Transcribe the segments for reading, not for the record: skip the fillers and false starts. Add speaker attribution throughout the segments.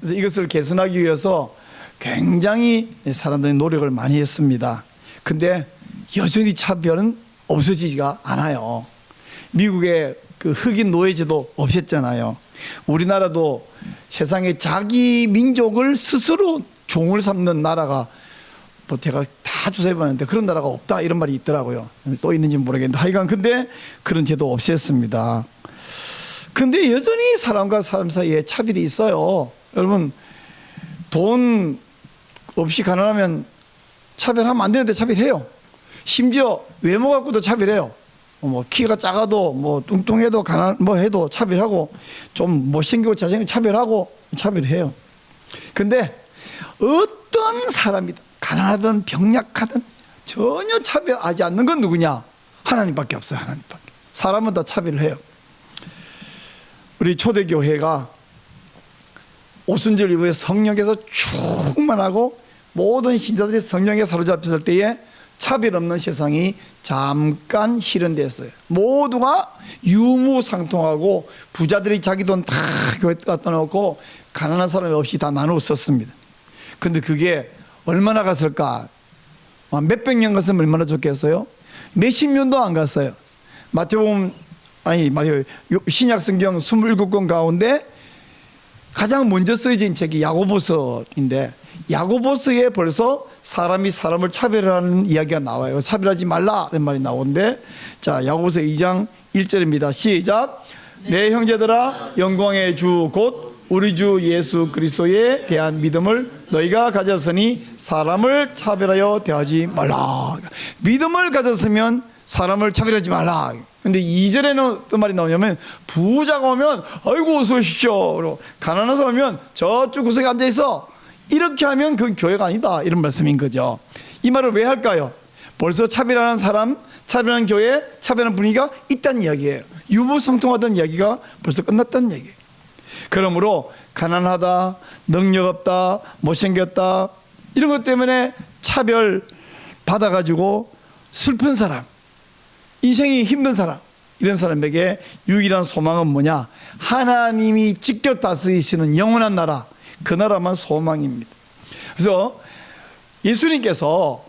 Speaker 1: 그래서 이것을 개선하기 위해서 굉장히 사람들이 노력을 많이 했습니다. 근데 여전히 차별은 없어지지가 않아요. 미국의 그 흑인 노예제도 없앴잖아요. 우리나라도 세상에 자기 민족을 스스로 종을 삼는 나라가 뭐 제가 다 조사해봤는데 그런 나라가 없다 이런 말이 있더라고요. 또 있는지 모르겠는데 하여간 근데 그런 제도 없앴습니다. 근데 여전히 사람과 사람 사이에 차별이 있어요. 여러분 돈 없이 가난하면 차별하면 안 되는데 차별해요. 심지어 외모 갖고도 차별해요. 뭐 키가 작아도 뭐 뚱뚱해도 가난 뭐 해도 차별하고 좀 못생기고 잘생기고 차별하고 차별해요. 근데 어떤 사람이든 가난하든 병약하든 전혀 차별하지 않는 건 누구냐? 하나님밖에 없어요. 하나님밖에. 사람은 다 차별을 해요. 우리 초대교회가 오순절 이후에 성령에서 충만하고 모든 신자들이 성령에 사로잡혔을 때에 차별 없는 세상이 잠깐 실현됐어요. 모두가 유무상통하고 부자들이 자기 돈 다 교회 갖다 놓고 가난한 사람이 없이 다 나누어 썼습니다. 근데 그게 얼마나 갔을까? 몇백 년 갔으면 얼마나 좋겠어요? 몇십 년도 안 갔어요. 마태복음 신약 성경 27권 가운데 가장 먼저 쓰여진 책이 야고보서인데 야고보서에 벌써 사람이 사람을 차별하는 이야기가 나와요. 차별하지 말라 이런 말이 나오는데 자 야고보서 2장 1절입니다. 시작. 내 형제들아 영광의 주 곧 우리 주 예수 그리스도에 대한 믿음을 너희가 가졌으니 사람을 차별하여 대하지 말라. 믿음을 가졌으면 사람을 차별하지 말라. 근데 2절에는 어떤 말이 나오냐면 부자가 오면 아이고 어서 오십시오. 가난한 사람 오면 저쪽 구석에 앉아있어. 이렇게 하면 그 교회가 아니다 이런 말씀인 거죠. 이 말을 왜 할까요? 벌써 차별하는 사람, 차별하는 교회, 차별하는 분위기가 있다는 이야기예요. 유무상통하던 이야기가 벌써 끝났다는 얘기예요. 그러므로 가난하다, 능력 없다, 못생겼다 이런 것 때문에 차별 받아가지고 슬픈 사람, 인생이 힘든 사람, 이런 사람에게 유일한 소망은 뭐냐? 하나님이 직접 다스리시는 영원한 나라, 그 나라만 소망입니다. 그래서 예수님께서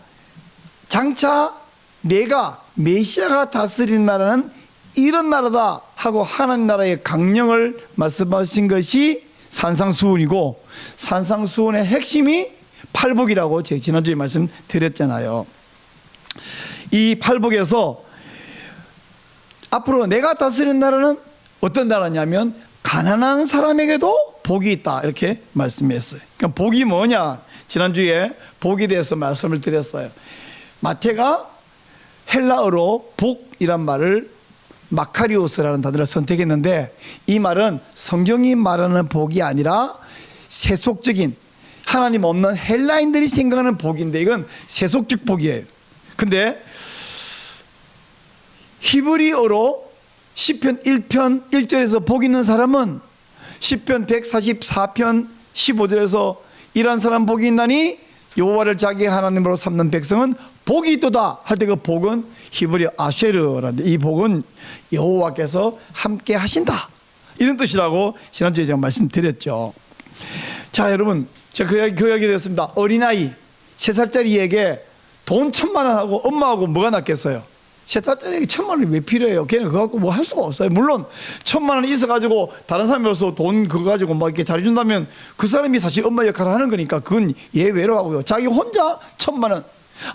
Speaker 1: 장차 내가 메시아가 다스리는 나라는 이런 나라다 하고 하나님 나라의 강령을 말씀하신 것이 산상수훈이고 산상수훈의 핵심이 팔복이라고 제가 지난주에 말씀드렸잖아요. 이 팔복에서 앞으로 내가 다스리는 나라는 어떤 나라냐면 가난한 사람에게도 복이 있다 이렇게 말씀했어요. 그러니까 복이 뭐냐? 지난주에 복에 대해서 말씀을 드렸어요. 마태가 헬라어로 복이란 말을 마카리오스라는 단어를 선택했는데 이 말은 성경이 말하는 복이 아니라 세속적인 하나님 없는 헬라인들이 생각하는 복인데 이건 세속적 복이에요. 근데 히브리어로 시편 1편 1절에서 복 있는 사람은 시편 144편 15절에서 이런 사람 복이 있나니 여호와를 자기 하나님으로 삼는 백성은 복이 있도다 할 때 그 복은 히브리어 아쉐르라는데 이 복은 여호와께서 함께 하신다 이런 뜻이라고 지난주에 제가 말씀드렸죠. 자 여러분 제가 그 이야기 드렸습니다. 어린아이 3살짜리에게 돈 1,000만 원하고 엄마하고 뭐가 낫겠어요? 3살짜리에게 1,000만 원이 왜 필요해요? 걔는 그거 갖고 뭐 할 수가 없어요. 물론 1,000만 원이 있어가지고 다른 사람이 와서 돈 그거 가지고 막 이렇게 잘해준다면 그 사람이 사실 엄마 역할을 하는 거니까 그건 예외로 하고요. 자기 혼자 1,000만 원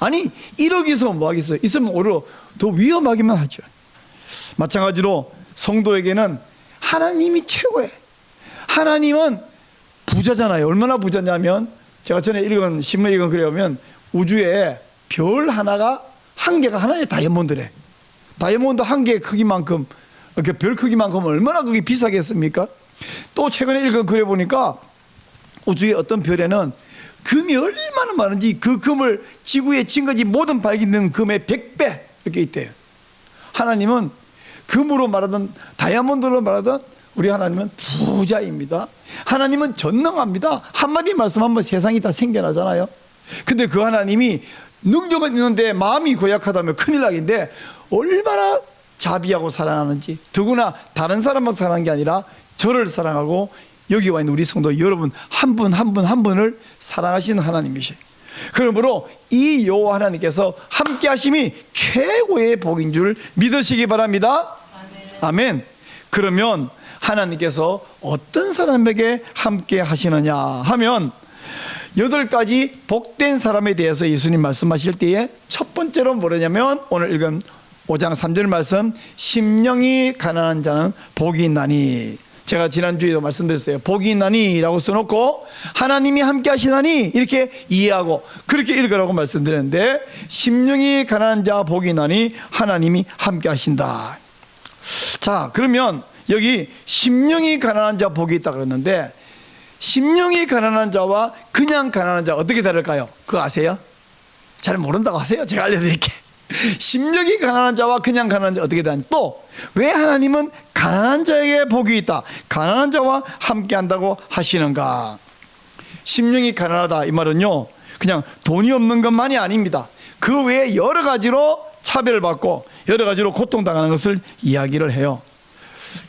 Speaker 1: 아니 1억 있으면 뭐 하겠어요? 있으면 오히려 더 위험하기만 하죠. 마찬가지로 성도에게는 하나님이 최고예요. 하나님은 부자잖아요. 얼마나 부자냐면 제가 전에 읽은 신문 읽은 글에 보면 우주에 별 하나가 한 개가 하나의 다이아몬드래. 다이아몬드 한 개의 크기만큼 이렇게 별 크기만큼 얼마나 그게 비싸겠습니까? 또 최근에 읽은 글에 보니까 우주의 어떤 별에는 금이 얼마나 많은지 그 금을 지구에 지금까지 모든 발견된 금의 100배 이렇게 있대요. 하나님은 금으로 말하든 다이아몬드로 말하든 우리 하나님은 부자입니다. 하나님은 전능합니다. 한마디 말씀하면 세상이 다 생겨나잖아요. 근데 그 하나님이 능력은 있는데 마음이 고약하다면 큰일 나긴데 얼마나 자비하고 사랑하는지 더구나 다른 사람만 사랑하는 게 아니라 저를 사랑하고 여기 와 있는 우리 성도 여러분 한 분 한 분 한 분을 사랑하시는 하나님이셔요. 그러므로 이 여호와 하나님께서 함께 하심이 최고의 복인 줄 믿으시기 바랍니다. 아멘. 그러면 하나님께서 어떤 사람에게 함께 하시느냐 하면 8가지 복된 사람에 대해서 예수님 말씀하실 때에 첫 번째로 뭐냐면 오늘 읽은 5장 3절 말씀, 심령이 가난한 자는 복이 있나니. 제가 지난주에도 말씀드렸어요. 복이 있나니 라고 써놓고 하나님이 함께 하시나니 이렇게 이해하고 그렇게 읽으라고 말씀드렸는데, 심령이 가난한 자 복이 있나니 하나님이 함께 하신다. 자, 그러면 여기 심령이 가난한 자 복이 있다 그랬는데, 심령이 가난한 자와 그냥 가난한 자 어떻게 다를까요? 그거 아세요? 잘 모른다고 하세요. 제가 알려드릴게요. 심령이 가난한 자와 그냥 가난한 자 어떻게 다르냐. 또 왜 하나님은 가난한 자에게 복이 있다, 가난한 자와 함께 한다고 하시는가? 심령이 가난하다 이 말은요, 그냥 돈이 없는 것만이 아닙니다. 그 외에 여러 가지로 차별받고 여러 가지로 고통당하는 것을 이야기를 해요.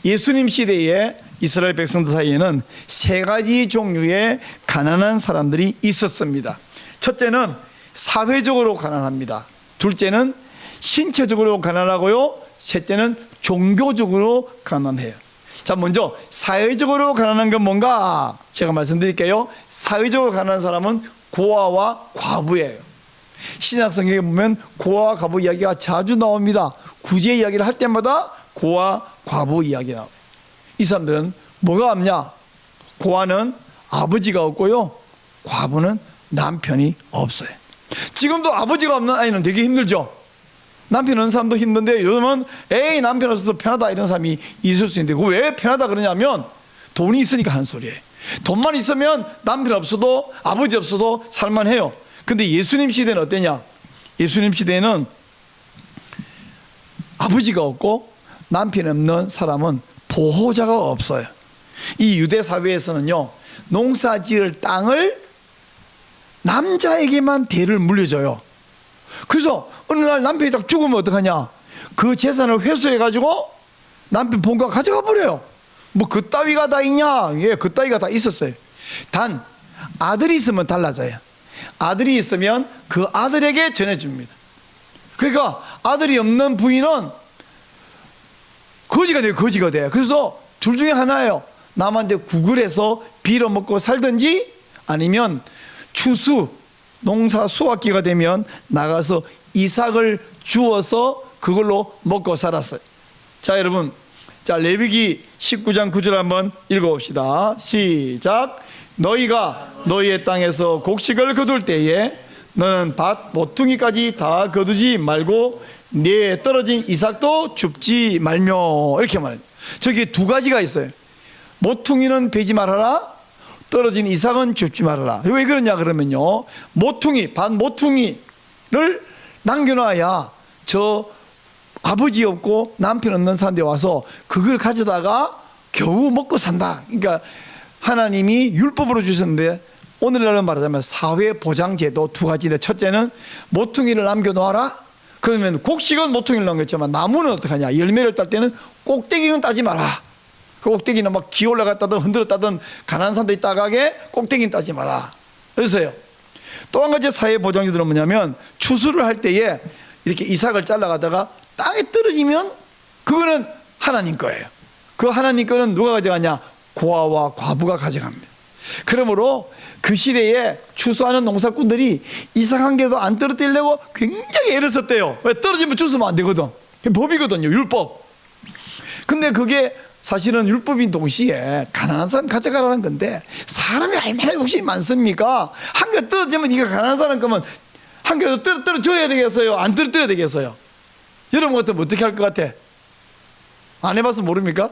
Speaker 1: 예수님 시대에 이스라엘 백성들 사이에는 3가지 종류의 가난한 사람들이 있었습니다. 첫째는 사회적으로 가난합니다. 둘째는 신체적으로 가난하고요, 셋째는 종교적으로 가난해요. 자, 먼저 사회적으로 가난한 건 뭔가 제가 말씀드릴게요. 사회적으로 가난한 사람은 고아와 과부예요. 신약 성경에 보면 고아와 과부 이야기가 자주 나옵니다. 구제 이야기를 할 때마다 고아 과부 이야기 나와요. 이 사람들은 뭐가 없냐? 고아는 아버지가 없고요, 과부는 남편이 없어요. 지금도 아버지가 없는 아이는 되게 힘들죠. 남편 없는 사람도 힘든데 요즘은 에이 남편 없어서 편하다 이런 사람이 있을 수 있는데, 왜 편하다 그러냐면 돈이 있으니까 하는 소리예요. 돈만 있으면 남편 없어도 아버지 없어도 살만해요. 근데 예수님 시대는 어땠냐? 예수님 시대에는 아버지가 없고 남편 없는 사람은 보호자가 없어요. 이 유대 사회에서는요, 농사 지을 땅을 남자에게만 대를 물려줘요. 그래서 어느 날 남편이 딱 죽으면 어떡하냐? 그 재산을 회수해가지고 남편 본가 가져가 버려요. 뭐 그따위가 다 있냐? 예, 그따위가 다 있었어요. 단 아들이 있으면 달라져요. 아들이 있으면 그 아들에게 전해줍니다. 그러니까 아들이 없는 부인은 거지가 돼요. 거지가 돼. 그래서 둘 중에 하나예요. 남한테 구글해서 빌어먹고 살든지, 아니면 추수 농사 수확기가 되면 나가서 이삭을 주어서 그걸로 먹고 살았어요. 자, 여러분, 자, 레위기 19장 9절 한번 읽어봅시다. 시작. 너희가 너희의 땅에서 곡식을 거둘 때에 너는 밭 모퉁이까지 다 거두지 말고 네 떨어진 이삭도 줍지 말며, 이렇게 말해요. 저기 2가지가 있어요. 모퉁이는 베지 말아라, 떨어진 이삭은 줍지 말아라. 왜 그러냐 그러면요, 모퉁이, 반 모퉁이를 남겨놔야 저 아버지 없고 남편 없는 사람들이 와서 그걸 가져다가 겨우 먹고 산다. 그러니까 하나님이 율법으로 주셨는데, 오늘날로 말하자면 사회보장제도 2가지인데, 첫째는 모퉁이를 남겨놓아라. 그러면 곡식은 모퉁이를 남겼지만 나무는 어떡하냐? 열매를 딸 때는 꼭대기는 따지 마라. 그 꼭대기는 막 기어 올라갔다든 흔들었다든 가난한 사람들이 따가게 꼭대기는 따지 마라. 그래서요, 또 한 가지 사회보장제도는 뭐냐면, 추수를 할 때에 이렇게 이삭을 잘라가다가 땅에 떨어지면 그거는 하나님 거예요. 그 하나님 거는 누가 가져가냐? 고아와 과부가 가져갑니다. 그러므로 그 시대에 추수하는 농사꾼들이 이삭 한 개도 안 떨어뜨리려고 굉장히 애를 썼대요. 왜? 떨어지면 추수하면 안 되거든. 법이거든요, 율법. 근데 그게 사실은 율법인 동시에 가난한 사람 가져가라는 건데, 사람이 얼마나 욕심이 많습니까? 한 개 떨어지면 네가 가난한 사람 거면 한 개도 떨어져야 되겠어요? 안 떨어뜨려야 되겠어요? 여러분 같으면 어떻게 할 것 같아? 안 해봐서 모릅니까?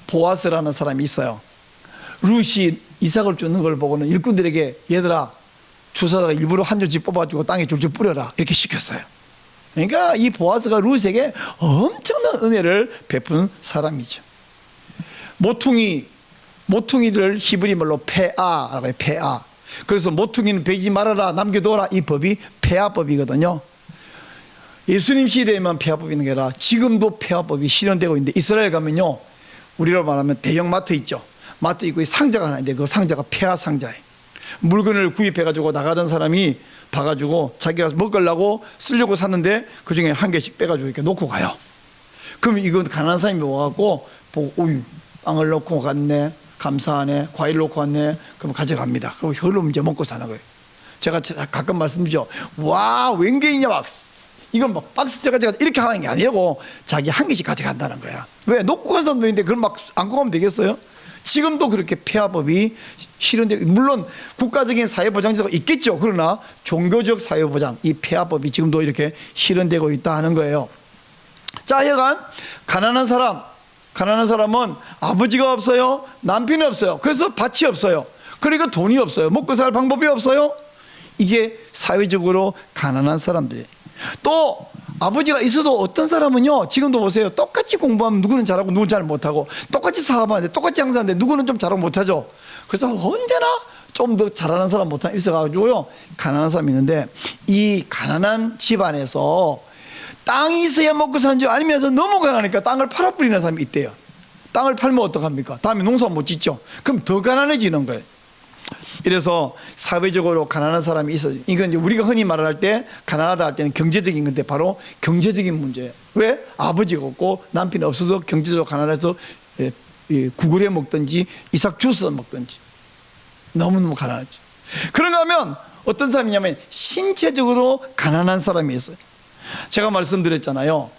Speaker 1: 보아스라는 사람이 있어요. 룻이 이삭을 쫓는 걸 보고는 일꾼들에게, 얘들아, 주사다가 일부러 한 줄씩 뽑아주고 땅에 줄줄 뿌려라, 이렇게 시켰어요. 그러니까 이 보아스가 룻에게 엄청난 은혜를 베푼 사람이죠. 모퉁이를 히브리 말로 폐아라고 해요. 폐아. 그래서 모퉁이는 베지 말아라, 남겨둬라, 이 법이 폐아법이거든요. 예수님 시대에만 폐아법이 있는 게 아니라 지금도 폐아법이 실현되고 있는데, 이스라엘 가면요, 우리로 말하면 대형 마트 있죠. 마트 있고 상자가 하나 있는데 그 상자가 폐하 상자예요. 물건을 구입해가지고 나가던 사람이 봐가지고 자기가 먹으려고 쓰려고 샀는데 그 중에 한 개씩 빼가지고 이렇게 놓고 가요. 그럼 이건 가난한 사람이 와갖고 보고 어유 빵을 놓고 갔네, 감사하네, 과일 놓고 왔네, 그럼 가져갑니다. 그럼 혈로 이제 먹고 사는 거예요. 제가 가끔 말씀드리죠. 와 웬게이냐 막 이건 막 박스 가져가 이렇게 하는 게 아니고 자기 한 개씩 가져간다는 거야. 왜 놓고 간 사람도 있는데 그걸 막 안고 가면 되겠어요? 지금도 그렇게 폐하법이 실현돼, 물론 국가적인 사회보장제도가 있겠죠. 그러나 종교적 사회보장, 이 폐하법이 지금도 이렇게 실현되고 있다 하는 거예요. 자, 여간 가난한 사람은 아버지가 없어요, 남편이 없어요. 그래서 밭이 없어요. 그러니까 돈이 없어요. 먹고 살 방법이 없어요. 이게 사회적으로 가난한 사람들이에요. 또 아버지가 있어도 어떤 사람은요, 지금도 보세요. 똑같이 공부하면 누구는 잘하고 누구는 잘 못하고, 똑같이 사업하는데 똑같이 장사하는데 누구는 좀 잘하고 못하죠. 그래서 언제나 좀 더 잘하는 사람 못하는 있어가지고요, 가난한 사람이 있는데, 이 가난한 집안에서 땅이 있어야 먹고 사는 줄 알면서 너무 가난하니까 땅을 팔아버리는 사람이 있대요. 땅을 팔면 어떡합니까? 다음에 농사 못 짓죠. 그럼 더 가난해지는 거예요. 이래서 사회적으로 가난한 사람이 있어요. 이건 이제 우리가 흔히 말할 때 가난하다 할 때는 경제적인 건데 바로 경제적인 문제예요. 왜? 아버지가 없고 남편이 없어서 경제적으로 가난해서 구글에 먹든지 이삭 주스 먹든지 너무너무 가난하죠. 그런가 하면 어떤 사람이냐면 신체적으로 가난한 사람이 있어요. 제가 말씀드렸잖아요.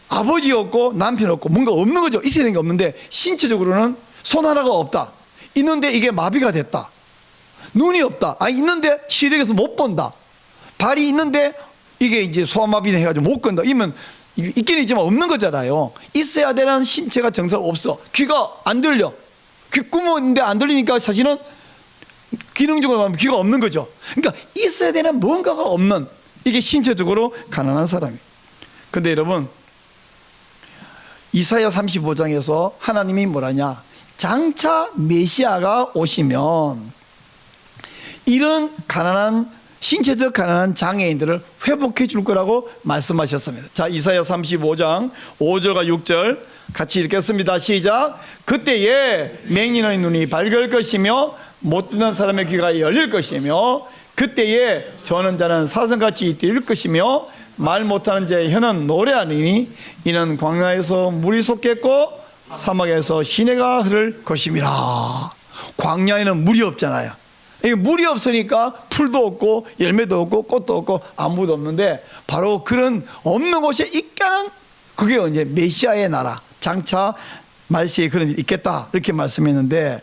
Speaker 1: 아버지 없고 남편 없고 뭔가 없는 거죠. 있어야 되는 게 없는데 신체적으로는 손 하나가 없다. 있는데 이게 마비가 됐다. 눈이 없다. 아, 있는데 시력에서 못 본다. 발이 있는데 이게 이제 소아마비 해가지고 못 건다. 이면 있긴 있지만 없는 거잖아요. 있어야 되는 신체가 정상 없어. 귀가 안 들려. 귓구멍인데 안 들리니까 사실은 기능적으로 말하면 귀가 없는 거죠. 그러니까 있어야 되는 뭔가가 없는, 이게 신체적으로 가난한 사람이에요. 근데 여러분, 이사야 35장에서 하나님이 뭐라냐, 장차 메시아가 오시면 이런 가난한, 신체적 가난한 장애인들을 회복해 줄 거라고 말씀하셨습니다. 자, 이사야 35장 5절과 6절 같이 읽겠습니다. 시작. 그때에 맹인의 눈이 밝을 것이며 못 듣는 사람의 귀가 열릴 것이며 그때에 저는 자는 사슴같이 뛸 것이며 말 못하는 자의 혀는 노래하리니 이는 광야에서 물이 솟겠고 사막에서 시내가 흐를 것임이라. 광야에는 물이 없잖아요. 물이 없으니까 풀도 없고 열매도 없고 꽃도 없고 아무도 없는데 바로 그런 없는 곳에 있게 하는, 그게 이제 메시아의 나라, 장차 말세에 그런 일이 있겠다 이렇게 말씀했는데,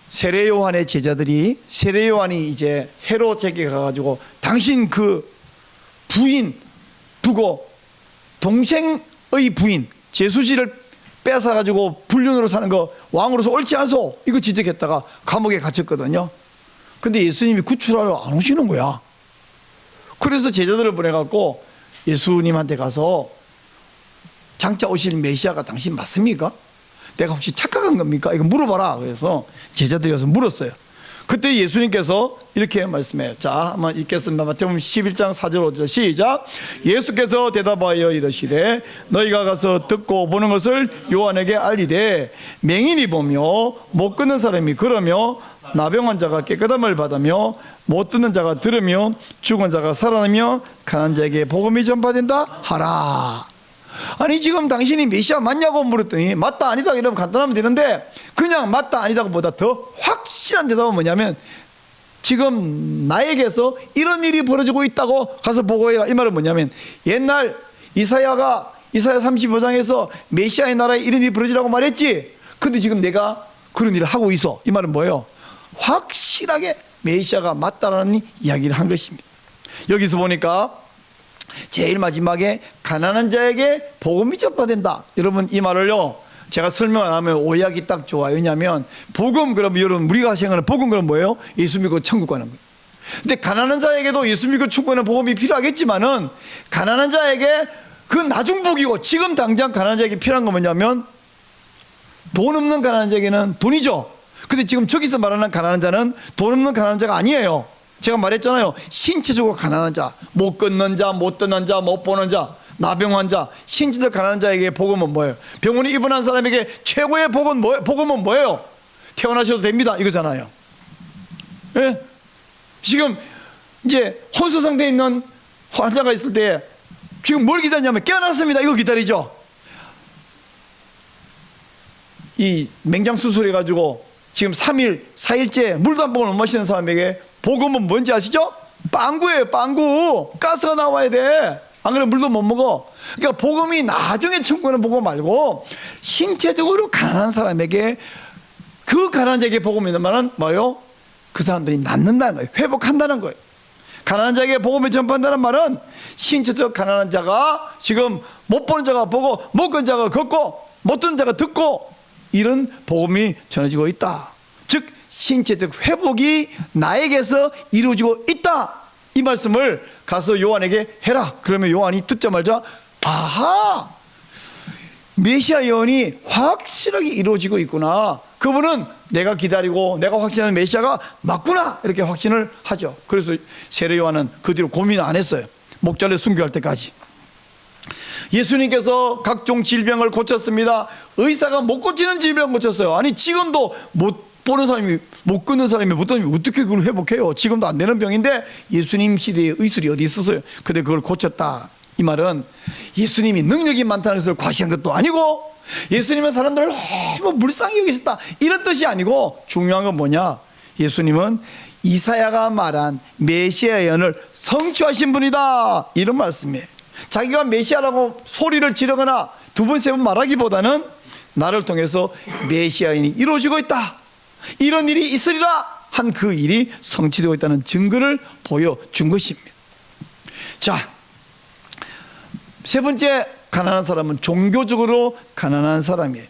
Speaker 1: 세례 요한의 제자들이, 세례 요한이 이제 헤롯에게 가가지고 당신 그 부인 두고 동생의 부인 제수씨를 뺏어가지고 불륜으로 사는 거 왕으로서 옳지 않소, 이거 지적했다가 감옥에 갇혔거든요. 근데 예수님이 구출하러 안 오시는 거야. 그래서 제자들을 보내갖고 예수님한테 가서 장차 오실 메시아가 당신 맞습니까? 내가 혹시 착각한 겁니까? 이거 물어봐라. 그래서 제자들이 가서 물었어요. 그때 예수님께서 이렇게 말씀해요. 자, 한번 읽겠습니다. 마태복음 11장 4절 5절 시작. 예수께서 대답하여 이르시되 너희가 가서 듣고 보는 것을 요한에게 알리되 맹인이 보며 못 걷는 사람이 걸으며 나병한 자가 깨끗함을 받으며 못 듣는 자가 들으며 죽은 자가 살아나며 가난한 자에게 복음이 전파된다 하라. 아니 지금 당신이 메시아 맞냐고 물었더니 맞다 아니다 이러면 간단하면 되는데, 그냥 맞다 아니다고 보다 더 확실한 대답은 뭐냐면 지금 나에게서 이런 일이 벌어지고 있다고 가서 보고해라. 이 말은 뭐냐면 옛날 이사야 35장에서 메시아의 나라에 이런 일이 벌어지라고 말했지, 근데 지금 내가 그런 일을 하고 있어. 이 말은 뭐예요? 확실하게 메시아가 맞다라는 이야기를 한 것입니다. 여기서 보니까 제일 마지막에 가난한 자에게 복음이 전파된다. 여러분 이 말을요 제가 설명 안 하면 오해하기 딱 좋아요. 왜냐하면 복음, 그러면 여러분 우리가 생각하는 복음 그럼 뭐예요? 예수 믿고 천국 가는 거예요. 근데 가난한 자에게도 예수 믿고 천국 가는 복음이 필요하겠지만은 가난한 자에게 그 나중 복이고, 지금 당장 가난한 자에게 필요한 건 뭐냐면 돈 없는 가난한 자에게는 돈이죠. 근데 지금 저기서 말하는 가난한 자는 돈 없는 가난한 자가 아니에요. 제가 말했잖아요. 신체적으로 가난한 자, 못 걷는 자, 못 듣는 자, 못 보는 자, 나병 환자, 신체적 가난한 자에게 복음은 뭐예요? 병원에 입원한 사람에게 최고의 복음은 뭐예요? 퇴원하셔도 됩니다 이거잖아요. 예? 지금 이제 혼수 상태에 있는 환자가 있을 때 지금 뭘 기다리냐면 깨어났습니다 이거 기다리죠. 이 맹장 수술해가지고 지금 3일 4일째 물도 한 번 못 마시는 사람에게 복음은 뭔지 아시죠? 빵구예요. 빵구. 가스가 나와야 돼. 안 그러면 물도 못 먹어. 그러니까 복음이 나중에 천국에는 복음 말고 신체적으로 가난한 사람에게, 그 가난한 자에게 복음이 있는 말은 뭐예요? 그 사람들이 낫는다는 거예요. 회복한다는 거예요. 가난한 자에게 복음을 전파한다는 말은 신체적 가난한 자가 지금 못 보는 자가 보고, 못 걷는 자가 걷고, 못 듣는 자가 듣고, 이런 복음이 전해지고 있다. 즉 신체적 회복이 나에게서 이루어지고 있다. 이 말씀을 가서 요한에게 해라. 그러면 요한이 듣자마자 아하, 메시아 예언이 확실하게 이루어지고 있구나. 그분은 내가 기다리고 내가 확신하는 메시아가 맞구나. 이렇게 확신을 하죠. 그래서 세례 요한은 그 뒤로 고민 안 했어요. 목잘에 순교할 때까지. 예수님께서 각종 질병을 고쳤습니다. 의사가 못 고치는 질병을 고쳤어요. 아니 지금도 못 보는 사람이, 못 걷는 사람이, 못 듣는 사람이 어떻게 그걸 회복해요? 지금도 안 되는 병인데 예수님 시대에 의술이 어디 있었어요? 근데 그걸 고쳤다. 이 말은 예수님이 능력이 많다는 것을 과시한 것도 아니고, 예수님은 사람들을 너무 불쌍히 여기셨다 이런 뜻이 아니고, 중요한 건 뭐냐? 예수님은 이사야가 말한 메시아 예언을 성취하신 분이다, 이런 말씀이에요. 자기가 메시아라고 소리를 지르거나 두 번 세 번 말하기보다는 나를 통해서 메시아인이 이루어지고 있다, 이런 일이 있으리라 한 그 일이 성취되고 있다는 증거를 보여준 것입니다. 자, 세 번째 가난한 사람은 종교적으로 가난한 사람이에요.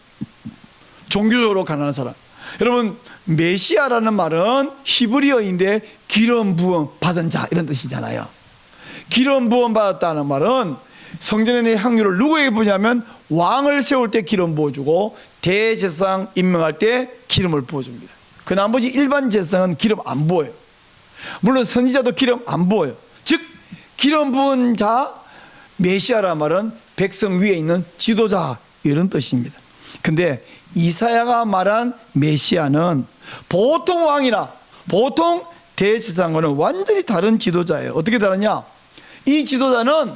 Speaker 1: 종교적으로 가난한 사람. 여러분, 메시아라는 말은 히브리어인데 기름 부음 받은 자 이런 뜻이잖아요. 기름 부음 받았다는 말은 성전에 내 향유를 누구에게 부냐면 왕을 세울 때 기름 부어주고 대제사장 임명할 때 기름을 부어줍니다. 그 나머지 일반 제사장은 기름 안 부어요. 물론 선지자도 기름 안 부어요. 즉 기름 부은 자, 메시아라 말은 백성 위에 있는 지도자 이런 뜻입니다. 근데 이사야가 말한 메시아는 보통 왕이나 보통 대제사장과는 완전히 다른 지도자예요. 어떻게 다르냐? 이 지도자는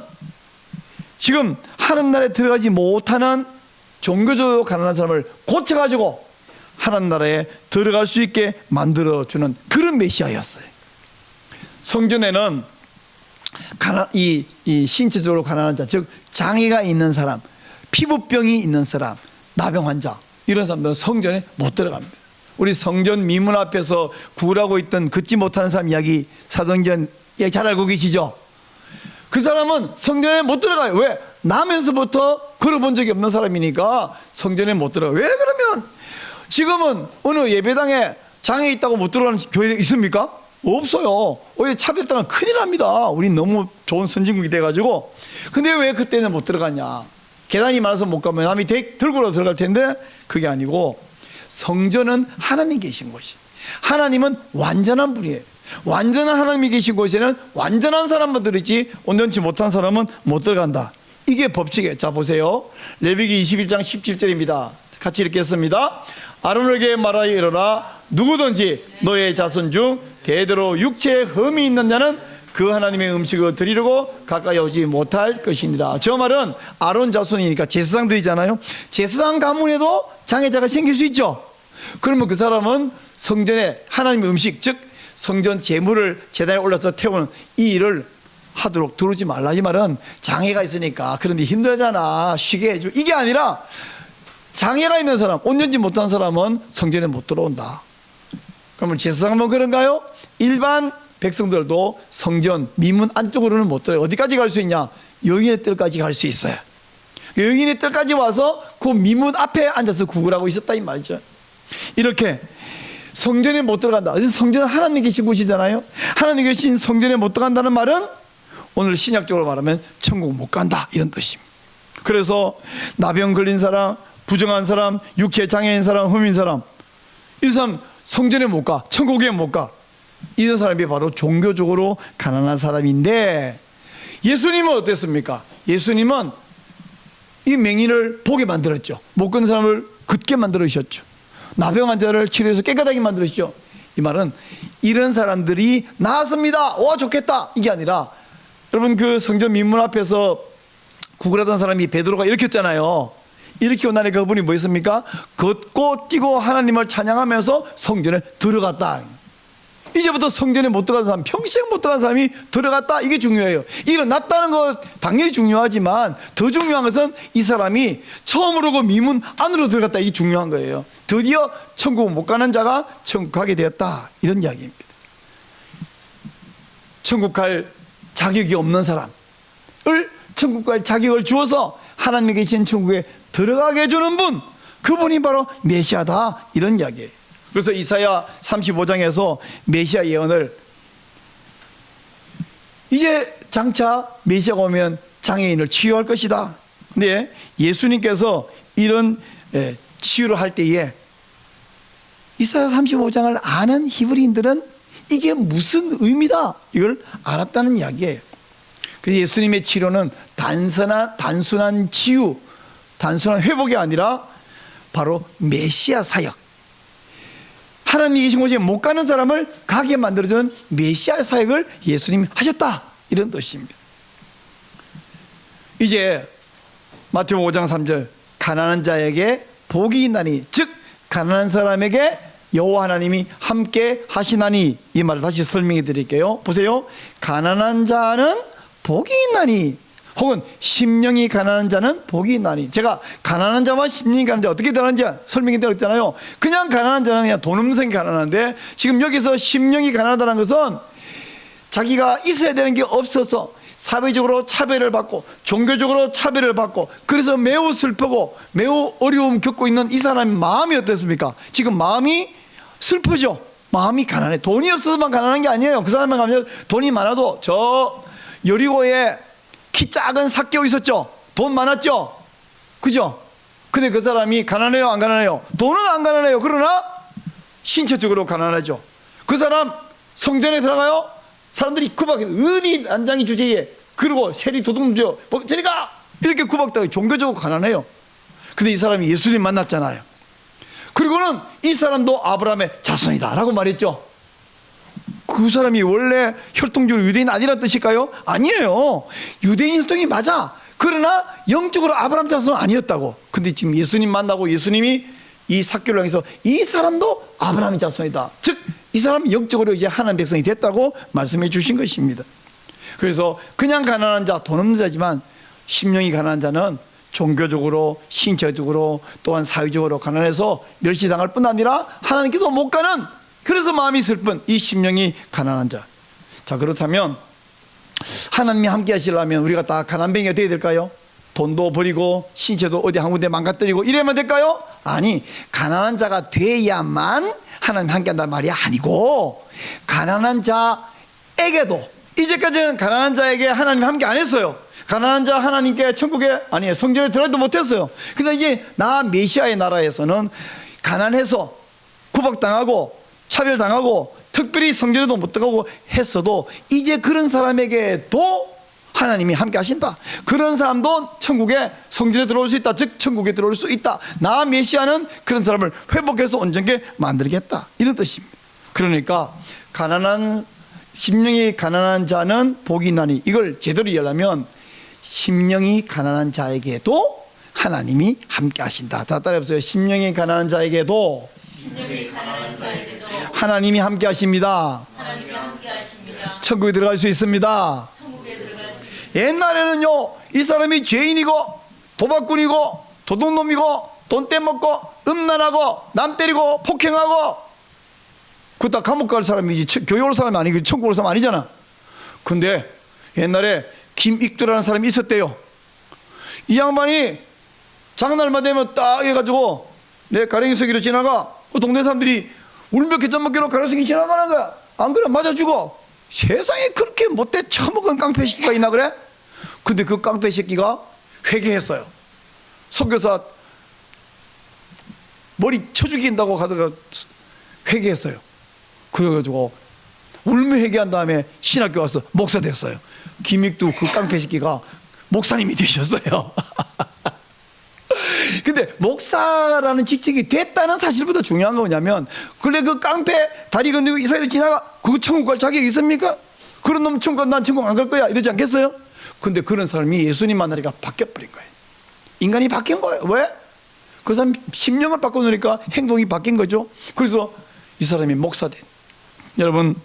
Speaker 1: 지금 하나님 나라에 들어가지 못하는 종교적으로 가난한 사람을 고쳐가지고 하나님 나라에 들어갈 수 있게 만들어주는 그런 메시아였어요. 성전에는 이 신체적으로 가난한 자, 즉 장애가 있는 사람, 피부병이 있는 사람, 나병 환자, 이런 사람들은 성전에 못 들어갑니다. 우리 성전 미문 앞에서 구라고 있던 걷지 못하는 사람 이야기, 사도행전 이야기 잘 알고 계시죠? 그 사람은 성전에 못 들어가요. 왜? 나면서부터 걸어본 적이 없는 사람이니까 성전에 못 들어가요. 왜 그러면? 지금은 어느 예배당에 장애 있다고 못 들어가는 교회 있습니까? 없어요. 오히려 차별당하면 큰일 납니다. 우리 너무 좋은 선진국이 돼가지고. 근데 왜 그때는 못 들어갔냐? 계단이 많아서 못 가면 남이 들고로 들어갈 텐데 그게 아니고, 성전은 하나님이 계신 곳이, 하나님은 완전한 분이에요. 완전한 하나님이 계신 곳에는 완전한 사람만 들어있지 온전치 못한 사람은 못 들어간다. 이게 법칙이에요. 자 보세요. 레위기 21장 17절입니다. 같이 읽겠습니다. 아론에게 말하여 이르라. 누구든지 너의 자손 중 대대로 육체에 흠이 있는 자는 그 하나님의 음식을 드리려고 가까이 오지 못할 것이니라. 저 말은 아론 자손이니까 제사장들이잖아요. 제사장 가문에도 장애자가 생길 수 있죠. 그러면 그 사람은 성전에 하나님의 음식, 즉 성전 제물을 제단에 올라서 태우는 이 일을 하도록 들어오지 말라. 이 말은 장애가 있으니까 그런데 힘들잖아, 쉬게 해줘, 이게 아니라 장애가 있는 사람, 온전치 못한 사람은 성전에 못 들어온다. 그러면 제사장만 그런가요? 일반 백성들도 성전 미문 안쪽으로는 못 들어요. 어디까지 갈 수 있냐? 여인의 뜰까지 갈 수 있어요. 여인의 뜰까지 와서 그 미문 앞에 앉아서 구걸하고 있었다 이 말이죠. 이렇게 성전에 못 들어간다. 그래서 성전은 하나님 계신 곳이잖아요. 하나님 계신 성전에 못 들어간다는 말은 오늘 신약적으로 말하면 천국 못 간다 이런 뜻입니다. 그래서 나병 걸린 사람, 부정한 사람, 육체 장애인 사람, 흠인 사람, 이 사람 성전에 못 가, 천국에 못 가. 이런 사람이 바로 종교적으로 가난한 사람인데, 예수님은 어땠습니까? 예수님은 이 맹인을 보게 만들었죠. 못 걷는 사람을 걷게 만들으셨죠. 나병 환자를 치료해서 깨끗하게 만들으셨죠. 이 말은 이런 사람들이 나았습니다. 와 좋겠다 이게 아니라, 여러분 그 성전 민문 앞에서 구걸하던 사람이 베드로가 일으켰잖아요. 일으키고 나니까 그분이 뭐 했습니까? 걷고 뛰고 하나님을 찬양하면서 성전에 들어갔다. 이제부터 성전에 못 들어간 사람, 평생 못 들어간 사람이 들어갔다, 이게 중요해요. 일어났다는 것 당연히 중요하지만 더 중요한 것은 이 사람이 처음으로 그 미문 안으로 들어갔다, 이게 중요한 거예요. 드디어 천국 못 가는 자가 천국 가게 되었다, 이런 이야기입니다. 천국 갈 자격이 없는 사람을 천국 갈 자격을 주어서 하나님이 계신 천국에 들어가게 해주는 분, 그분이 바로 메시아다, 이런 이야기예요. 그래서 이사야 35장에서 메시아 예언을, 이제 장차 메시아가 오면 장애인을 치유할 것이다. 근데 예수님께서 이런 치유를 할 때에 이사야 35장을 아는 히브리인들은 이게 무슨 의미다, 이걸 알았다는 이야기예요. 그래서 예수님의 치료는 단순한 치유, 단순한 회복이 아니라 바로 메시아 사역, 하나님이 계신 곳에 못 가는 사람을 가게 만들어주는 메시아 사역을 예수님이 하셨다, 이런 뜻입니다. 이제 마태복음 5장 3절, 가난한 자에게 복이 있나니, 즉 가난한 사람에게 여호와 하나님이 함께 하시나니, 이 말을 다시 설명해 드릴게요. 보세요. 가난한 자는 복이 있나니, 혹은 심령이 가난한 자는 복이 있나니. 제가 가난한 자와 심령이 가난한 자 어떻게 다른지 설명해 드렸잖아요. 그냥 가난한 자는 그냥 돈 없는 사람이 가난한데, 지금 여기서 심령이 가난하다는 것은 자기가 있어야 되는 게 없어서 사회적으로 차별을 받고 종교적으로 차별을 받고, 그래서 매우 슬프고 매우 어려움 겪고 있는 이 사람의 마음이 어떻습니까? 지금 마음이 슬프죠. 마음이 가난해. 돈이 없어서만 가난한 게 아니에요. 그 사람만 가면, 돈이 많아도 저 여리고에 키 작은 삭개오 있었죠. 돈 많았죠. 그죠? 근데 그 사람이 가난해요, 안 가난해요? 돈은 안 가난해요. 그러나 신체적으로 가난하죠. 그 사람 성전에 들어가요. 사람들이 구박해. 어디 안장이 주제에, 그리고 세리 도둑놈죠, 저리 가! 이렇게 구박하고 종교적으로 가난해요. 근데 이 사람이 예수님 만났잖아요. 그리고는 이 사람도 아브라함의 자손이다 라고 말했죠. 그 사람이 원래 혈통적으로 유대인 아니란 뜻일까요? 아니에요. 유대인 혈통이 맞아. 그러나 영적으로 아브라함 자손은 아니었다고. 근데 지금 예수님 만나고 예수님이 이 삭개오를 향해서 이 사람도 아브라함의 자손이다, 즉 이 사람이 영적으로 이제 하나님 백성이 됐다고 말씀해 주신 것입니다. 그래서 그냥 가난한 자, 돈 없는 자지만 심령이 가난한 자는 종교적으로, 신체적으로, 또한 사회적으로 가난해서 멸시당할 뿐 아니라 하나님께도 못 가는, 그래서 마음이 슬픈 이 심령이 가난한 자. 자, 그렇다면 하나님이 함께 하시려면 우리가 다 가난뱅이가 되어야 될까요? 돈도 버리고 신체도 어디 한 군데 망가뜨리고 이래야만 될까요? 아니, 가난한 자가 돼야만 하나님 함께 한다는 말이 아니고, 가난한 자에게도, 이제까지는 가난한 자에게 하나님 함께 안 했어요. 가난한 자 하나님께 천국에, 아니 성전에 들어가지도 못했어요. 근데 이제 나 메시아의 나라에서는 가난해서 구박당하고 차별당하고 특별히 성전에도 못 들어가고 했어도 이제 그런 사람에게도 하나님이 함께 하신다. 그런 사람도 천국에, 성전에 들어올 수 있다, 즉 천국에 들어올 수 있다. 나 메시아는 그런 사람을 회복해서 온전하게 만들겠다, 이런 뜻입니다. 그러니까 가난한, 심령이 가난한 자는 복이 있나니, 이걸 제대로 이해하려면 심령이 가난한 자에게도 하나님이 함께 하신다. 다 따라해보세요. 심령이 가난한 자에게도 하나님이 함께 하십니다. 천국에 들어갈 수 있습니다. 옛날에는요, 이 사람이 죄인이고 도박꾼이고 도둑놈이고 돈 떼먹고 음란하고 남 때리고 폭행하고, 그 다 감옥 갈 사람이지 교회 올 사람이 아니고 천국 올 사람 아니잖아. 근데 옛날에 김익두라는 사람이 있었대요. 이 양반이 장날만 되면 딱 해가지고 내 가랭이서기로 지나가. 그 동네 사람들이 울며 개점 먹기로 가랭이서기 지나가는 거야. 안 그래 맞아 죽어. 세상에 그렇게 못돼 처먹은 깡패 새끼가 있나 그래? 근데 그 깡패 새끼가 회개했어요. 선교사 머리 쳐 죽인다고 가다가 회개했어요. 그래가지고 울며 회개한 다음에 신학교 와서 목사 됐어요. 김익두 그 깡패 새끼가 목사님이 되셨어요. 근데 목사라는 직책이 됐다는 사실보다 중요한 건 뭐냐면, 그래 그 깡패 다리 건너고 이스라엘 지나가 그 천국 갈 자격이 있습니까? 그런 놈 천국, 난 천국 안 갈 거야 이러지 않겠어요? 근데 그런 사람이 예수님 만나니까 바뀌어버린 거예요. 인간이 바뀐 거예요. 왜? 그 사람 심령을 바꿔놓으니까 행동이 바뀐 거죠. 그래서 이 사람이 목사된. 여러분,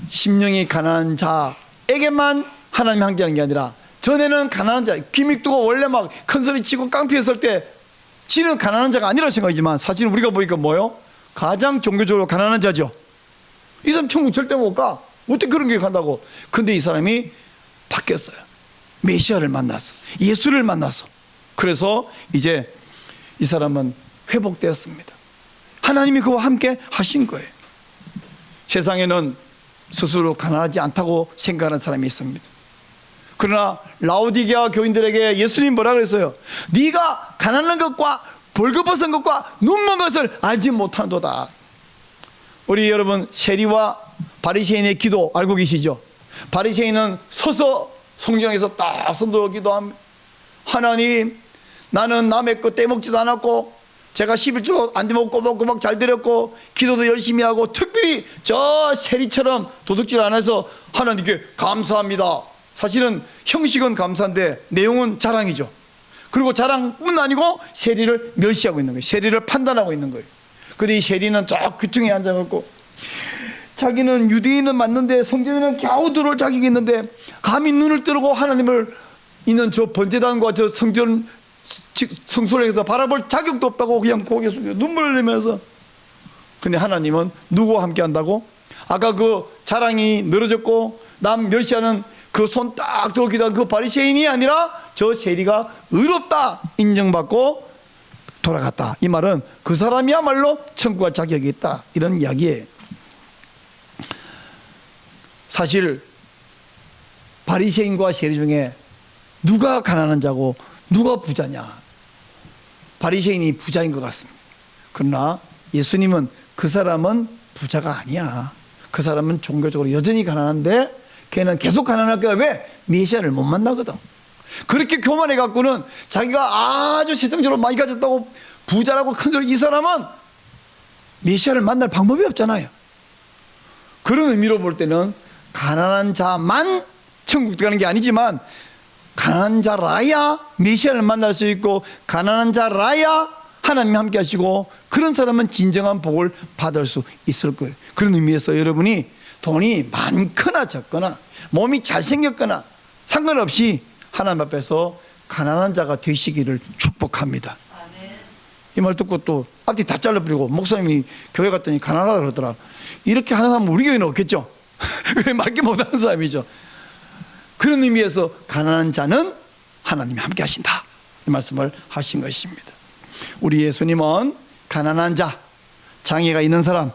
Speaker 1: 심령이 가난한 자에게만 하나님이 함께하는 게 아니라, 전에는 가난한 자, 기믹두고 원래 막 큰 소리 치고 깡패였을 때 지는 가난한 자가 아니라고 생각하지만, 사실은 우리가 보니까 뭐예요? 가장 종교적으로 가난한 자죠. 이 사람 천국 절대 못 가. 어떻게 그런 게 간다고. 근데 이 사람이 바뀌었어요. 메시아를 만났어. 예수를 만났어. 그래서 이제 이 사람은 회복되었습니다. 하나님이 그와 함께 하신 거예요. 세상에는 스스로 가난하지 않다고 생각하는 사람이 있습니다. 그러나 라오디게아 교인들에게 예수님 뭐라 그랬어요? 네가 가난한 것과 벌거벗은 것과 눈먼 것을 알지 못하도다. 우리 여러분, 세리와 바리새인의 기도 알고 계시죠? 바리새인은 서서 성경에서 딱 손들어 기도합니다. 하나님, 나는 남의 거 떼먹지도 않았고, 제가 11조 안 되면 꼬박꼬박 잘 드렸고, 기도도 열심히 하고, 특별히 저 세리처럼 도둑질 안 해서 하나님께 감사합니다. 사실은 형식은 감사인데 내용은 자랑이죠. 그리고 자랑뿐 아니고 세리를 멸시하고 있는 거예요. 세리를 판단하고 있는 거예요. 근데 이 세리는 저 귀퉁이에 앉아갖고, 자기는 유대인은 맞는데 성전에는 겨우 들어올 자격이 있는데 감히 눈을 뜨고 하나님을 있는 저 번제단과 저 성전 성소에서 바라볼 자격도 없다고 그냥 고개 숙여 눈물을 흘리면서. 근데 하나님은 누구와 함께 한다고? 아까 그 자랑이 늘어졌고 남 멸시하는 그 손 딱 들어 기도한 그 바리새인이 아니라 저 세리가 의롭다 인정받고 돌아갔다. 이 말은 그 사람이야말로 천국 갈 자격이 있다, 이런 이야기예요. 사실 바리새인과 세리 중에 누가 가난한 자고 누가 부자냐? 바리새인이 부자인 것 같습니다. 그러나 예수님은 그 사람은 부자가 아니야. 그 사람은 종교적으로 여전히 가난한데 걔는 계속 가난할 거야. 왜? 메시아를 못 만나거든. 그렇게 교만해 갖고는 자기가 아주 세상적으로 많이 가졌다고 부자라고 큰 소리. 이 사람은 메시아를 만날 방법이 없잖아요. 그런 의미로 볼 때는 가난한 자만 천국 가는 게 아니지만, 가난한 자라야 메시아를 만날 수 있고, 가난한 자라야 하나님이 함께 하시고, 그런 사람은 진정한 복을 받을 수 있을 거예요. 그런 의미에서 여러분이 돈이 많거나 적거나 몸이 잘생겼거나 상관없이 하나님 앞에서 가난한 자가 되시기를 축복합니다. 이 말 듣고 또 앞뒤 다 잘라버리고 목사님이 교회 갔더니 가난하다 그러더라. 이렇게 하는 사람은 우리 교회는 없겠죠. 말게 못하는 사람이죠. 그런 의미에서 가난한 자는 하나님이 함께 하신다, 이 말씀을 하신 것입니다. 우리 예수님은 가난한 자, 장애가 있는 사람,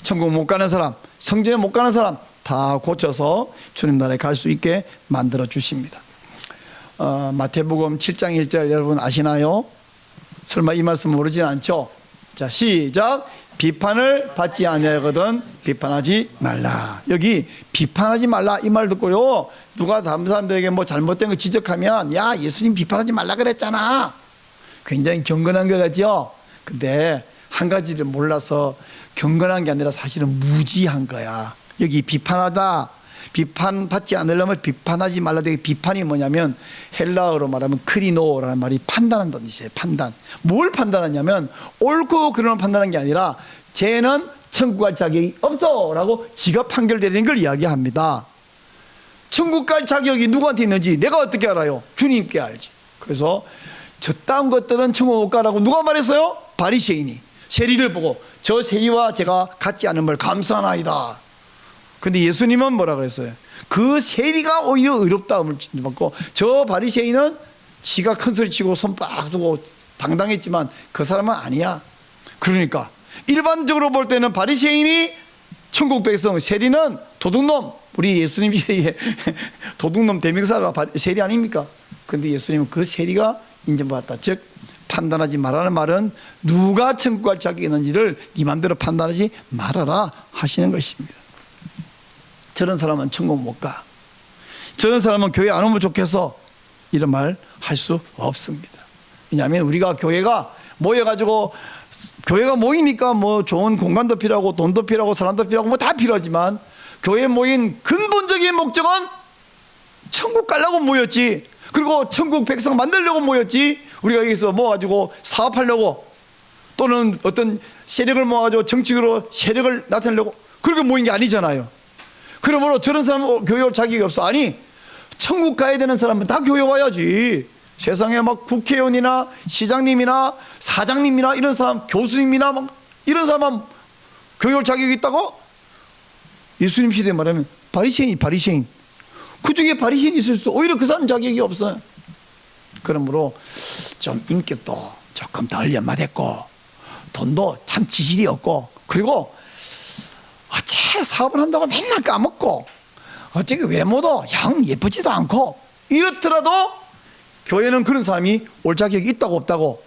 Speaker 1: 천국 못 가는 사람, 성전에 못 가는 사람 다 고쳐서 주님 나라에 갈 수 있게 만들어 주십니다. 마태복음 7장 1절 여러분 아시나요? 설마 이 말씀 모르진 않죠? 자, 시작. 비판을 받지 아니하거든 비판하지 말라. 여기 비판하지 말라 이 말 듣고요, 누가 다른 사람들에게 뭐 잘못된 거 지적하면, 야, 예수님 비판하지 말라 그랬잖아, 굉장히 경건한 것 같죠? 근데 한 가지를 몰라서 경건한 게 아니라 사실은 무지한 거야. 여기 비판하다, 비판받지 않으려면 비판하지 말라. 되게 비판이 뭐냐면 헬라어로 말하면 크리노라는 말이 판단한다는 뜻이에요. 판단. 뭘 판단하냐면 옳고 그름을 판단하는 게 아니라 쟤는 천국 갈 자격이 없어 라고 지가 판결되는 걸 이야기합니다. 천국 갈 자격이 누구한테 있는지 내가 어떻게 알아요? 주님께 알지. 그래서 저따운 것들은 천국 못 가라고 누가 말했어요? 바리새인이 세리를 보고, 저 세리와 제가 같지 않음을 감사하나이다. 근데 예수님은 뭐라 그랬어요? 그 세리가 오히려 의롭다움을 받고, 저 바리새인은 지가 큰 소리 치고 손 빡 두고 당당했지만 그 사람은 아니야. 그러니까 일반적으로 볼 때는 바리새인이 천국 백성, 세리는 도둑놈, 우리 예수님 시대에 도둑놈 대명사가 세리 아닙니까? 근데 예수님은 그 세리가 인정받았다. 즉 판단하지 말라는 말은 누가 천국 갈 자격이 있는지를 네 맘대로 판단하지 말아라 하시는 것입니다. 저런 사람은 천국 못 가. 저런 사람은 교회 안 오면 좋겠어, 이런 말 할 수 없습니다. 왜냐하면 우리가 교회가 모여가지고, 교회가 모이니까 뭐 좋은 공간도 필요하고 돈도 필요하고 사람도 필요하고 뭐 다 필요하지만, 교회에 모인 근본적인 목적은 천국 가려고 모였지, 그리고 천국 백성 만들려고 모였지, 우리가 여기서 모아가지고 사업하려고, 또는 어떤 세력을 모아가지고 정치적으로 세력을 나타내려고 그렇게 모인 게 아니잖아요. 그러므로 저런 사람은 교회 올 자격이 없어. 아니, 천국 가야 되는 사람은 다 교회 와야지. 세상에 막 국회의원이나 시장님이나 사장님이나 이런 사람, 교수님이나 막 이런 사람은 교회 올 자격이 있다고? 예수님 시대에 말하면 바리새인이 바리새인. 그 중에 바리새인이 있을 수도 오히려 그 사람 자격이 없어요. 그러므로 좀 인격도 조금 덜 연마됐고, 돈도 참 지질이 없고, 그리고 어째 사업을 한다고 맨날 까먹고, 어째 그 외모도 영 예쁘지도 않고, 이렇더라도 교회는 그런 사람이 올 자격이 있다고 없다고?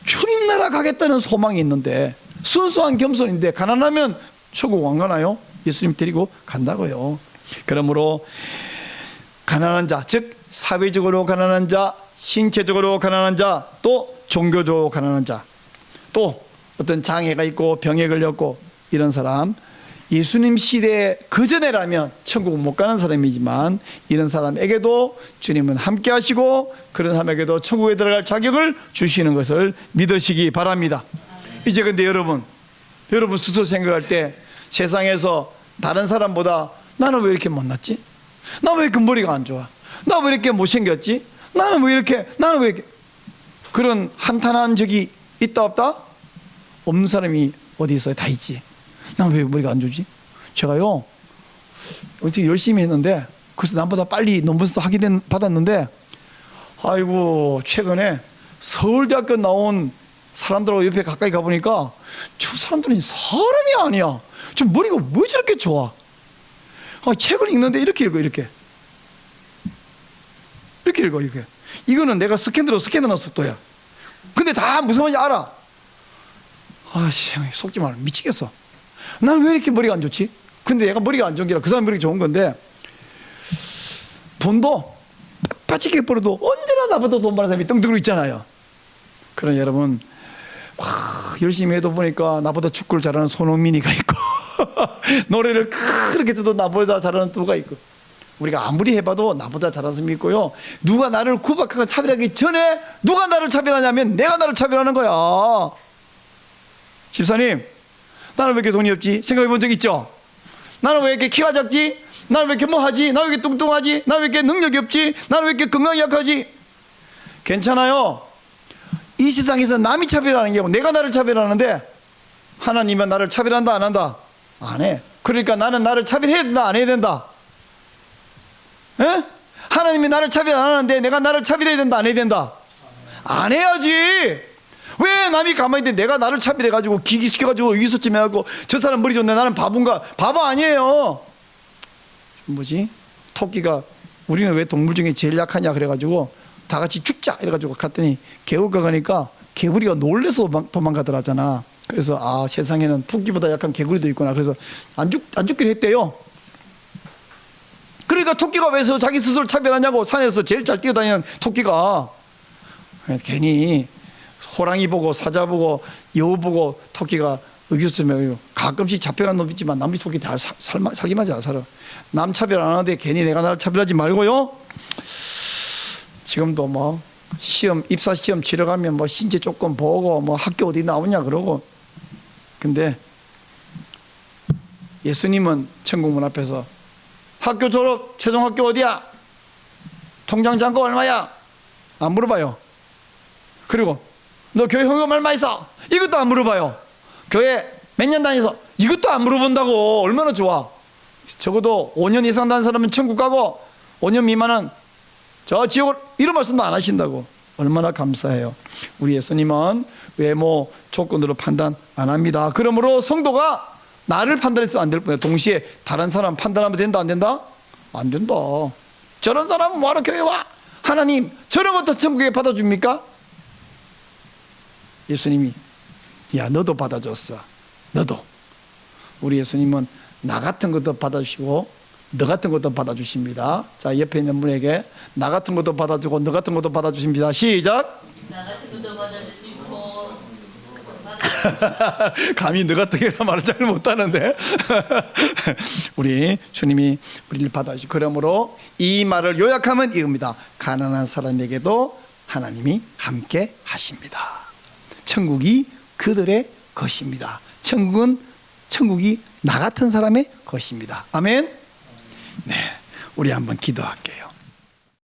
Speaker 1: 주님나라 가겠다는 소망이 있는데, 순수한 겸손인데 가난하면 천국 안 가나요? 예수님 데리고 간다고요. 그러므로 가난한 자, 즉 사회적으로 가난한 자, 신체적으로 가난한 자, 또 종교적으로 가난한 자, 또 어떤 장애가 있고 병에 걸렸고 이런 사람, 예수님 시대 그전에라면 천국 못 가는 사람이지만 이런 사람에게도 주님은 함께 하시고 그런 사람에게도 천국에 들어갈 자격을 주시는 것을 믿으시기 바랍니다. 이제 근데 여러분 스스로 생각할 때 세상에서 다른 사람보다 나는 왜 이렇게 못났지? 나 왜 이렇게 머리가 안 좋아? 나 왜 이렇게 못생겼지? 나는 왜 이렇게 그런 한탄한 적이 있다 없다? 없는 사람이 어디 있어요? 다 있지. 난 왜 머리가 안 좋지? 제가요 어떻게 열심히 했는데, 그래서 남보다 빨리 논문서 받았는데, 아이고 최근에 서울대학교 나온 사람들하고 옆에 가까이 가보니까 저 사람들은 사람이 아니야. 저 머리가 왜 저렇게 좋아? 책을 읽는데 이렇게 읽어, 이렇게 읽어. 이거는 내가 스캔하는 속도야. 근데 다 무슨 말인지 알아. 아씨, 속지 마, 미치겠어. 난 왜 이렇게 머리가 안 좋지? 근데 얘가 머리가 안 좋은 게 아니라 그 사람 머리가 좋은 건데, 돈도 빠지게 벌어도 언제나 나보다 돈 많은 사람이 떵떵으로 있잖아요. 그러나 여러분, 열심히 해도 보니까 나보다 축구를 잘하는 손흥민이가 있고 노래를 그렇게 해도 나보다 잘하는 누가 있고, 우리가 아무리 해봐도 나보다 잘하는 사람이 있고요. 누가 나를 구박하고 차별하기 전에 누가 나를 차별하냐면 내가 나를 차별하는 거야. 집사님, 나는 왜 이렇게 돈이 없지? 생각해 본 적 있죠? 나는 왜 이렇게 키가 작지? 나는 왜 이렇게 뭐하지? 나는 왜 이렇게 뚱뚱하지? 나는 왜 이렇게 능력이 없지? 나는 왜 이렇게 건강이 약하지? 괜찮아요. 이 세상에서 남이 차별하는 게 아니고 내가 나를 차별하는데, 하나님은 나를 차별한다 안 한다? 안 해. 그러니까 나는 나를 차별해야 된다 안 해야 된다? 에? 하나님이 나를 차별 안 하는데 내가 나를 차별해야 된다 안 해야 된다? 안 해야지. 왜 남이 가만히 있는데 내가 나를 차별해가지고 기기시켜가지고 의기소침해갖고 저 사람 머리 좋네, 나는 바본가? 바보 아니에요. 뭐지? 토끼가 우리는 왜 동물 중에 제일 약하냐 그래가지고 다 같이 죽자 이래가지고 갔더니 개울가 가니까 개구리가 놀래서 도망가더라잖아. 그래서 세상에는 토끼보다 약한 개구리도 있구나. 그래서 안 죽기로 했대요. 그러니까 토끼가 왜 자기 스스로를 차별하냐고. 산에서 제일 잘 뛰어다니는 토끼가 괜히 호랑이 보고 사자 보고 여우 보고 토끼가 의기소침해요. 가끔씩 잡혀간 놈 있지만 남이 토끼 다 살기만 잘 살아. 남 차별 안 하는데 괜히 내가 나를 차별하지 말고요. 지금도 뭐 입사 시험 치러 가면 뭐 신체 조건 보고 뭐 학교 어디 나오냐 그러고. 근데 예수님은 천국문 앞에서 학교 졸업 최종 학교 어디야? 통장 잔고 얼마야? 안 물어봐요. 그리고 너 교회 헌금 얼마 있어? 이것도 안 물어봐요. 교회 몇 년 다녀서? 이것도 안 물어본다고. 얼마나 좋아. 적어도 5년 이상 다닌 사람은 천국 가고 5년 미만은 저 지옥을, 이런 말씀도 안 하신다고. 얼마나 감사해요. 우리 예수님은 외모 조건으로 판단 안 합니다. 그러므로 성도가 나를 판단해서 안 될 뿐이야. 동시에 다른 사람 판단하면 된다 안 된다? 안 된다. 저런 사람은 뭐하러 교회 와? 하나님 저런 것도 천국에 받아줍니까? 예수님이 야 너도 받아줬어. 너도. 우리 예수님은 나 같은 것도 받아주시고 너 같은 것도 받아주십니다. 자, 옆에 있는 분에게 나 같은 것도 받아주고 너 같은 것도 받아주십니다. 시작.
Speaker 2: 나 같은 것도 받아주시고
Speaker 1: 감히 너 같은 게라 말을 잘 못하는데 우리 주님이 우리를 받아주시. 그러므로 이 말을 요약하면 이겁니다. 가난한 사람에게도 하나님이 함께 하십니다. 천국이 그들의 것입니다. 천국이 나 같은 사람의 것입니다. 아멘. 네, 우리 한번 기도할게요.